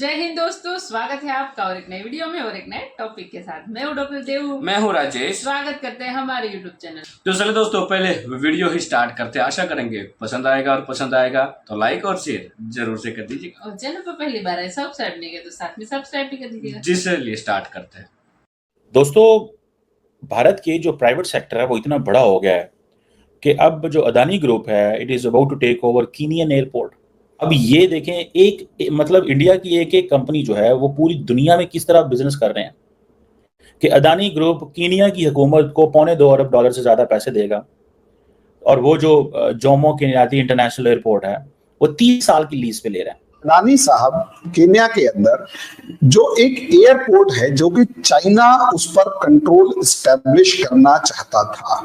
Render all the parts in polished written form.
जय हिंद दोस्तों, स्वागत है आपका और एक नई वीडियो में और एक नए टॉपिक के साथ। मैं हूं डॉक्टर देव, मैं हूं राजेश। स्वागत करते हैं हमारे यूट्यूब चैनल। तो चलिए दोस्तों, पहले वीडियो ही स्टार्ट करते हैं। आशा करेंगे पसंद आएगा, और पसंद आएगा तो लाइक और शेयर जरूर से कर दीजिएगा। और चैनल पर पहली बार है सब्सक्राइब नहीं किया तो साथ में सब्सक्राइब भी कर दीजिएगा। जिसलिए स्टार्ट करते हैं। दोस्तों, भारत के जो प्राइवेट सेक्टर है वो इतना बड़ा हो गया है कि अब जो अदानी ग्रुप है it is about to take over Kenyan airport. अब ये देखें, मतलब इंडिया की एक एक कंपनी जो है वो पूरी दुनिया में किस तरह बिजनेस कर रहे हैं कि अदानी ग्रुप कीनिया की हुकूमत को $2.25 से ज्यादा पैसे देगा, और वो जो जोमो केनियाती इंटरनेशनल एयरपोर्ट है वो 30 साल की लीज पे ले रहा है। अडानी साहब केन्या के अंदर जो एक एयरपोर्ट है जो कि चाइना उस पर कंट्रोल एस्टेब्लिश करना चाहता था,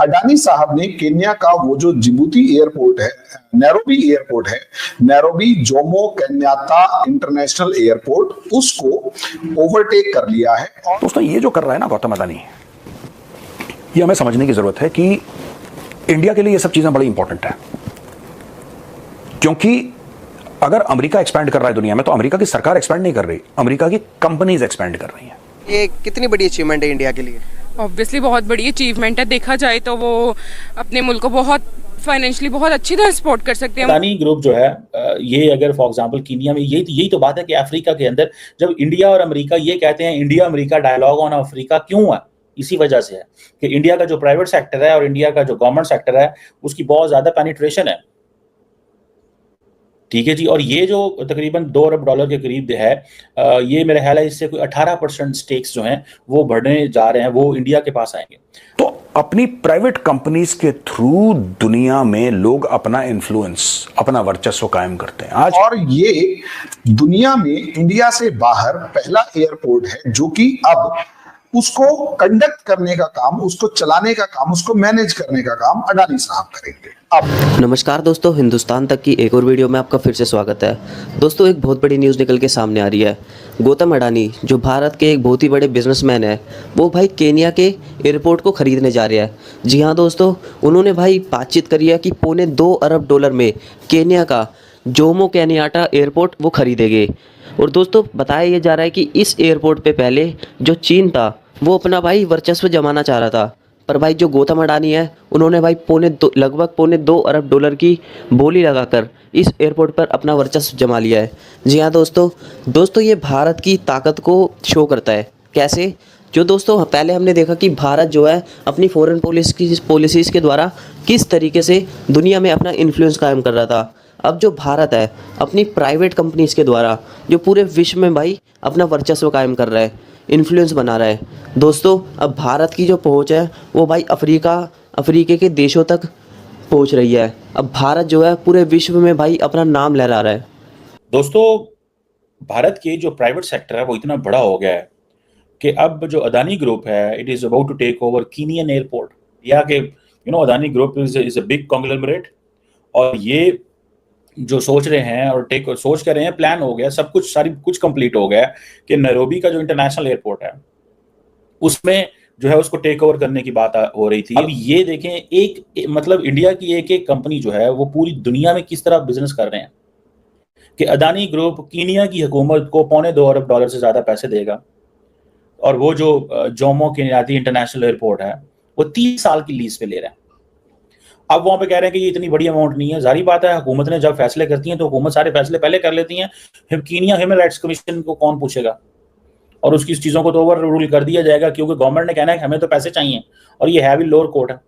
अडानी साहब ने केन्या का वो जो जिबूती एयरपोर्ट है, नैरोबी एयरपोर्ट है, Nairobi Jomo Kenyatta international airport, उसको ओवरटेक कर लिया है। और दोस्तों, ये जो कर रहा है ना गौतम अडानी, ये हमें समझने की जरूरत है कि इंडिया के लिए ये सब चीजें बड़ी इंपॉर्टेंट है, क्योंकि अगर अमेरिका एक्सपैंड कर रहा है दुनिया में तो अमेरिका की सरकार एक्सपैंड नहीं कर रही, अमेरिका की कंपनीज एक्सपैंड कर रही हैं। ये कितनी बड़ी अचीवमेंट है इंडिया के लिए? ऑब्वियसली बहुत बड़ी अचीवमेंट है। देखा जाए तो वो अपने मुल्क को बहुत फाइनेंशियली बहुत अच्छी तरह सपोर्ट कर सकते हैं। अदानी ग्रुप जो है ये अगर फॉर एग्जांपल कीनिया में, यही तो बात है कि अफ्रीका के अंदर जब इंडिया और अमेरिका ये कहते हैं India America dialogue on Africa क्यों है, इसी वजह से है कि इंडिया का जो प्राइवेट सेक्टर है और इंडिया का जो गवर्नमेंट सेक्टर है उसकी बहुत ज्यादा पेनिट्रेशन है। ठीक है जी। और ये जो तकरीबन $2 अरब के करीब है, ये मेरा ख्याल है इससे कोई 18% स्टेक्स जो हैं वो बढ़ने जा रहे हैं, वो इंडिया के पास आएंगे। तो अपनी प्राइवेट कंपनीज के थ्रू दुनिया में लोग अपना इन्फ्लुएंस, अपना वर्चस्व कायम करते हैं आज। और ये दुनिया में इंडिया से बाहर पहला एयरपोर्ट है जो कि अब उसको कंडक्ट करने का काम, उसको चलाने का काम, उसको मैनेज करने का काम अडानी साहब करेंगे। अब नमस्कार दोस्तों, हिंदुस्तान तक की एक और वीडियो में आपका फिर से स्वागत है। दोस्तों, एक बहुत बड़ी न्यूज़ निकल के सामने आ रही है। गौतम अडानी जो भारत के एक बहुत ही बड़े बिजनेसमैन है, वो भाई केन्या के एयरपोर्ट को खरीदने जा रहे हैं। जी हाँ दोस्तों, उन्होंने भाई बातचीत करी है कि $2.25 अरब में केन्या का जोमो केनियाटा एयरपोर्ट वो खरीदेंगे। और दोस्तों, बताया ये जा रहा है कि इस एयरपोर्ट पे पहले जो चीन था वो अपना भाई वर्चस्व जमाना चाह रहा था, पर भाई जो गौतम अडानी है उन्होंने भाई लगभग $2.25 अरब की बोली लगाकर इस एयरपोर्ट पर अपना वर्चस्व जमा लिया है। जी हाँ दोस्तों, ये भारत की ताकत को शो करता है। कैसे? जो दोस्तों पहले हमने देखा कि भारत जो है अपनी फॉरेन पॉलिसीज़ के द्वारा किस तरीके से दुनिया में अपना इन्फ्लुएंस कायम कर रहा था। अब जो भारत है अपनी प्राइवेट कंपनीज़ के द्वारा जो पूरे विश्व में भाई अपना वर्चस्व कायम कर रहा है, इन्फ्लुएंस बना रहा है। दोस्तों, अब भारत की जो पहुंच है वो भाई अफ्रीके के देशों तक पहुंच रही है। अब भारत जो है पूरे विश्व में भाई अपना नाम लहरा रहा है। दोस्तों, भारत के जो प्राइवेट सेक्टर है वो इतना बड़ा हो गया है कि अब जो अदानी ग्रुप है it is about to take over Kenyan airport. या कि Adani group is a big conglomerate, और ये जो सोच रहे हैं और सोच कर रहे हैं, प्लान हो गया, सब कुछ कंप्लीट हो गया कि नैरोबी का जो इंटरनेशनल एयरपोर्ट है उसमें जो है उसको टेक ओवर करने की बात हो रही थी। अब ये देखें, मतलब इंडिया की एक एक कंपनी जो है वो पूरी दुनिया में किस तरह बिजनेस कर रहे हैं कि अदानी ग्रुप कीनिया की हुकूमत को $2.25 अरब से ज्यादा पैसे देगा, और वो जो जोमो केनियाती इंटरनेशनल एयरपोर्ट है वो 30 साल की लीज पे ले रहा है। अब वहां पे कह रहे हैं कि ये इतनी बड़ी अमाउंट नहीं है। जारी बात है, हुकूमत ने जब फैसले करती है तो हुकूमत सारे फैसले पहले कर लेती है। कीनिया ह्यूमन राइट्स कमीशन को कौन पूछेगा, और उसकी चीजों को तो ओवर रूल कर दिया जाएगा, क्योंकि गवर्नमेंट ने कहना है कि हमें तो पैसे चाहिए, और ये है भी लोअर कोर्ट है।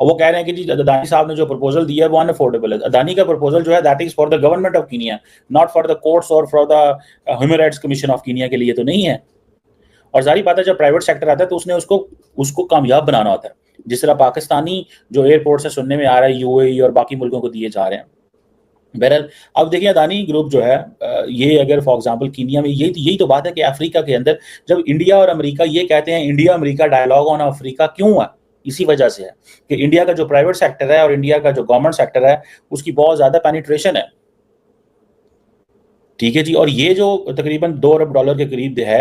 और वो कह रहे हैं कि जी अदानी साहब ने जो प्रपोजल दिया है वो अनअफोर्डेबल है। अदानी का प्रपोजल जो है that is for the government of Kenya, not for the courts और for the human rights commission of Kenya के लिए तो नहीं है। और जारी बात है, जब प्राइवेट सेक्टर आता है तो उसने उसको कामयाब बनाना होता है। जिस तरह पाकिस्तानी जो एयरपोर्ट से सुनने में आ रहा है यूएई और बाकी मुल्कों को दिए जा रहे हैं। बहरहाल, अब देखिए अदानी ग्रुप जो है ये अगर फॉर एग्जांपल कीनिया में, यही तो बात है कि अफ्रीका के अंदर जब इंडिया और अमेरिका ये कहते हैं India America dialogue on Africa क्यों है, इसी वजह से है कि इंडिया का जो प्राइवेट सेक्टर है और इंडिया का जो गवर्नमेंट सेक्टर है उसकी बहुत ज्यादा पेनिट्रेशन है। ठीक है जी। और ये जो तकरीबन $2 अरब के करीब है,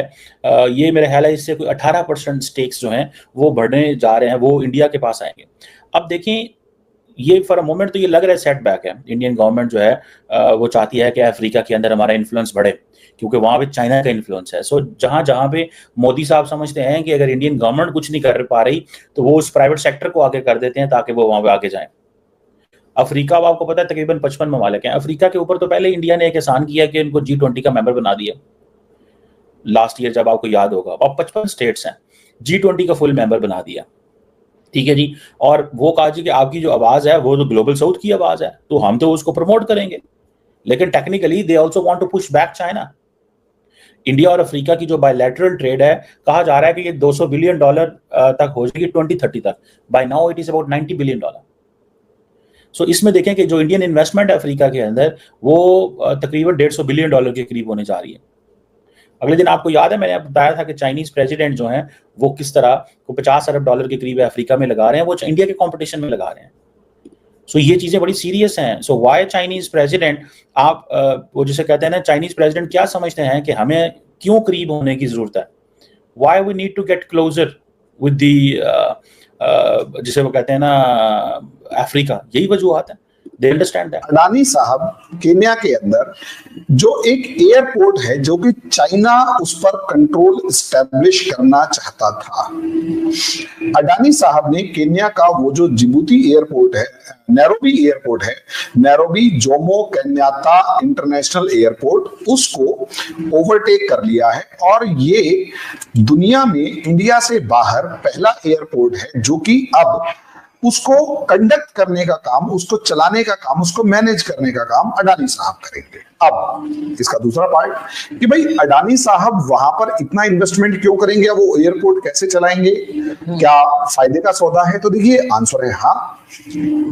ये मेरा ख्याल है इससे कोई 18% स्टेक्स जो हैं वो बढ़ने जा रहे हैं, वो इंडिया के पास आएंगे। अब देखें, ये फॉर अ मोमेंट तो ये लग रहा है सेटबैक है। इंडियन गवर्नमेंट जो है वो चाहती है कि अफ्रीका के अंदर हमारा इन्फ्लुएंस बढ़े, क्योंकि वहां पे चाइना का इन्फ्लुएंस है। सो जहां जहां पे मोदी साहब समझते हैं कि अगर इंडियन गवर्नमेंट कुछ नहीं कर पा रही तो वो उस प्राइवेट सेक्टर को आगे कर देते हैं ताकि वो वहां पे आगे जाए। अफ्रीका, आपको पता है तकरीबन 55 ममालिक हैं। अफ्रीका के ऊपर तो पहले इंडिया ने एक एहसान किया कि इनको G20 का मेंबर बना दिया लास्ट ईयर, जब आपको याद होगा। अब 55 स्टेट्स हैं, G20 का फुल मेंबर बना दिया, ठीक है जी। और वो कहा जी कि आपकी जो आवाज है वो तो ग्लोबल साउथ की आवाज है, तो हम तो उसको प्रमोट करेंगे। लेकिन technically they also want to push back China. India और अफ्रीका की जो बायलैटरल ट्रेड है, कहा जा रहा है कि ये $200 बिलियन तक हो जाएगी 2030 तक। By now it is about $90 billion. So इसमें देखें कि जो इंडियन इन्वेस्टमेंट है अफ्रीका के अंदर वो तकरीबन $150 बिलियन के करीब होने जा रही है। अगले दिन आपको याद है मैंने बताया था कि चाइनीज प्रेसिडेंट जो हैं वो किस तरह को $50 अरब के करीब अफ्रीका में लगा रहे हैं, वो इंडिया के कंपटीशन में लगा रहे हैं। सो ये चीजें बड़ी सीरियस हैं। सो व्हाई चाइनीज प्रेसिडेंट, आप वो जिसे कहते हैं ना, चाइनीज प्रेसिडेंट क्या समझते हैं कि हमें क्यों करीब होने की जरूरत है, why we need to get closer with the जिसे वो कहते हैं ना अफ्रीका, यही वजूहत है। They understand that. अडानी साहब केन्या के अंदर जो एक एयरपोर्ट है जो कि चाइना उस पर कंट्रोल स्टैब्लिश करना चाहता था, अडानी साहब ने केन्या का वो जो जिबूती एयरपोर्ट है, नैरोबी एयरपोर्ट है, Nairobi Jomo Kenyatta international airport, उसको ओवरटेक कर लिया है। और ये दुनिया में इंडिया से बाहर पहला एयरपोर्ट है जो कि अब उसको कंडक्ट करने का काम, उसको चलाने का काम, उसको मैनेज करने का काम अडानी साहब करेंगे। अब इसका दूसरा पार्ट कि भाई अडानी साहब वहां पर इतना इन्वेस्टमेंट क्यों करेंगे, वो एयरपोर्ट कैसे चलाएंगे, क्या फायदे का सौदा है? तो देखिए आंसर है हाँ।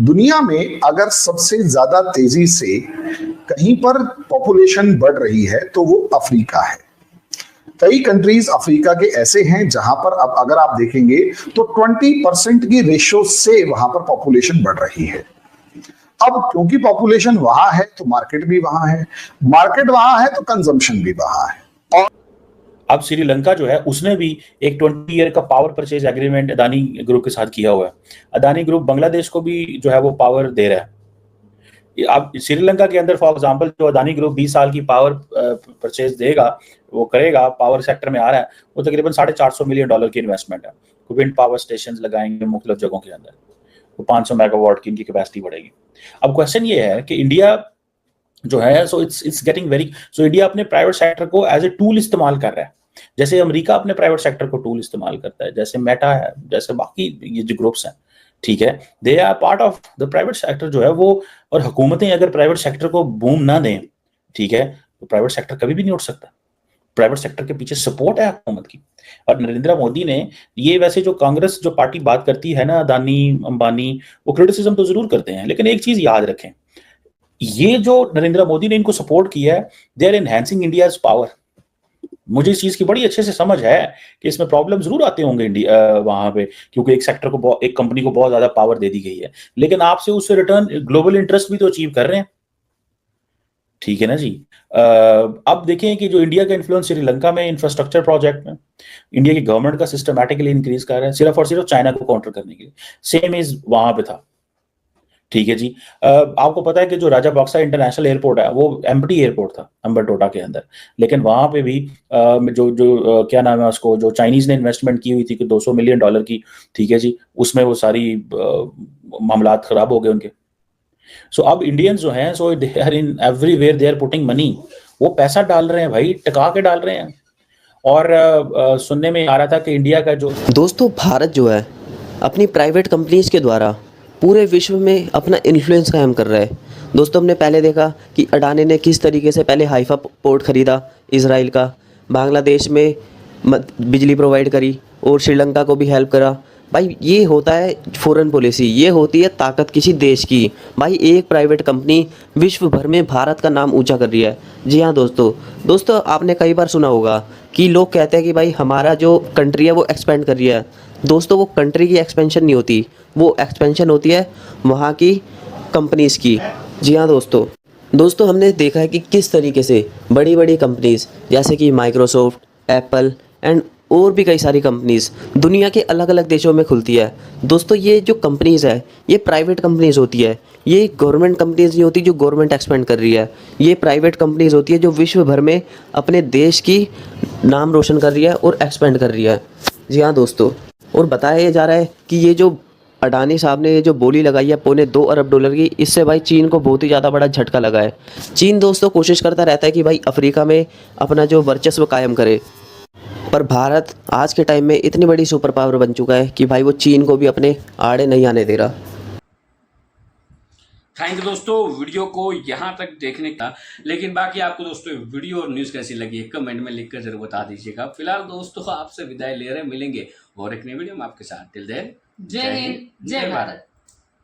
दुनिया में अगर सबसे ज्यादा तेजी से कहीं पर पॉपुलेशन बढ़ रही है तो वो अफ्रीका है। कई कंट्रीज अफ्रीका के ऐसे हैं जहां पर अब अगर आप देखेंगे तो 20% की रेशियो से वहां पर पॉपुलेशन बढ़ रही है। अब क्योंकि पॉपुलेशन वहां है तो मार्केट भी वहां है, मार्केट वहां है तो कंजम्पशन भी वहां है। और अब श्रीलंका जो है उसने भी एक 20 ईयर का power purchase agreement Adani group के साथ किया हुआ है। अदानी ग्रुप बांग्लादेश को भी जो है वो पावर दे रहा है। अब श्रीलंका के अंदर फॉर एग्जांपल जो अदानी ग्रुप 20 साल की पावर परचेज देगा, वो करेगा, पावर सेक्टर में आ रहा है, वो तकरीबन $450 मिलियन की इन्वेस्टमेंट है। विंड पावर स्टेशन लगाएंगे मुख्तलिफ जगहों के अंदर, वो 500 मेगावाट की इनकी कैपेसिटी बढ़ेगी। अब क्वेश्चन ये है कि इंडिया जो है so it's getting very, so India अपने प्राइवेट सेक्टर को एज ए टूल इस्तेमाल कर रहा है, जैसे अमेरिका अपने प्राइवेट सेक्टर को टूल इस्तेमाल करता है, जैसे मेटा है, जैसे बाकी ये जो ग्रुप्स हैं, ठीक है, they are part of the private sector जो है वो। और हुकूमतें अगर प्राइवेट सेक्टर को बूम ना दें, ठीक है, तो प्राइवेट सेक्टर कभी भी नहीं उठ सकता। प्राइवेट सेक्टर के पीछे सपोर्ट है हुकूमत की। और नरेंद्र मोदी ने ये, वैसे जो कांग्रेस जो पार्टी बात करती है ना, अदानी अंबानी, वो क्रिटिसिज्म तो जरूर करते हैं, लेकिन एक चीज याद रखें, ये जो नरेंद्र मोदी ने इनको सपोर्ट किया है, they are enhancing India's power. मुझे इस चीज की बड़ी अच्छे से समझ है कि इसमें प्रॉब्लम जरूर आते होंगे इंडिया वहां पे, क्योंकि एक सेक्टर को, एक कंपनी को बहुत ज्यादा पावर दे दी गई है, लेकिन आपसे उससे रिटर्न ग्लोबल इंटरेस्ट भी तो अचीव कर रहे हैं, ठीक है ना जी। अब देखें कि जो इंडिया का इन्फ्लुएंस श्रीलंका में इंफ्रास्ट्रक्चर प्रोजेक्ट में इंडिया की गवर्नमेंट का सिस्टमैटिकली इंक्रीज कर रहे हैं, सिर्फ और सिर्फ चाइना को काउंटर करने के लिए। सेम इज वहां पे था, ठीक है जी। आपको पता है कि जो राजा बक्सा इंटरनेशनल एयरपोर्ट है वो एम्प्टी एयरपोर्ट था अम्बरटोटा के अंदर, लेकिन वहां पे भी क्या नाम है उसको, जो चाइनीज ने इन्वेस्टमेंट की हुई थी कि $200 मिलियन की, ठीक है जी, उसमें वो सारी मामलात खराब हो गए उनके। सो अब इंडियंस जो हैं, so they are in everywhere, they are putting money, वो पैसा डाल रहे हैं भाई, टिका के डाल रहे हैं। और सुनने में आ रहा था कि इंडिया का जो दोस्तों भारत जो है अपनी प्राइवेट कंपनीज के द्वारा पूरे विश्व में अपना इन्फ्लुएंस कायम कर रहा है। दोस्तों हमने पहले देखा कि अडानी ने किस तरीके से पहले हाइफा पोर्ट ख़रीदा इजराइल का, बांग्लादेश में बिजली प्रोवाइड करी और श्रीलंका को भी हेल्प करा। भाई ये होता है फॉरेन पॉलिसी, ये होती है ताकत किसी देश की। भाई एक प्राइवेट कंपनी विश्व भर में भारत का नाम ऊंचा कर रही है। जी हाँ दोस्तों आपने कई बार सुना होगा कि लोग कहते हैं कि भाई हमारा जो कंट्री है वो एक्सपेंड कर रही है। दोस्तों वो कंट्री की एक्सपेंशन नहीं होती, वो एक्सपेंशन होती है वहाँ की कंपनीज़ की। जी हाँ दोस्तों हमने देखा है कि किस तरीके से बड़ी बड़ी कंपनीज़ जैसे कि माइक्रोसॉफ्ट, एप्पल एंड और भी कई सारी कंपनीज़ दुनिया के अलग अलग देशों में खुलती है। दोस्तों ये जो कंपनीज़ है ये प्राइवेट कंपनीज़ होती है, ये गवर्नमेंट कंपनीज़ नहीं होती जो गवर्नमेंट एक्सपेंड कर रही है। ये प्राइवेट कंपनीज़ होती है जो विश्व भर में अपने देश की नाम रोशन कर रही है और एक्सपेंड कर रही है। जी हाँ दोस्तों, और बताया जा रहा है कि ये जो अडानी साहब ने ये जो बोली लगाई है $2.25 अरब की, इससे भाई चीन को बहुत ही ज़्यादा बड़ा झटका लगा है। चीन दोस्तों कोशिश करता रहता है कि भाई अफ्रीका में अपना जो वर्चस्व कायम करे, पर भारत आज के टाइम में इतनी बड़ी सुपर पावर बन चुका है कि भाई वो चीन को भी अपने आड़े नहीं आने दे रहा। थैंक यू दोस्तों वीडियो को यहाँ तक देखने का। लेकिन बाकी आपको दोस्तों वीडियो और न्यूज़ कैसी लगी है कमेंट में लिखकर जरूर बता दीजिएगा। फिलहाल दोस्तों आपसे विदाई ले रहे मिलेंगे और एक नई वीडियो में आपके साथ। टिल देन जय हिंद, जय भारत।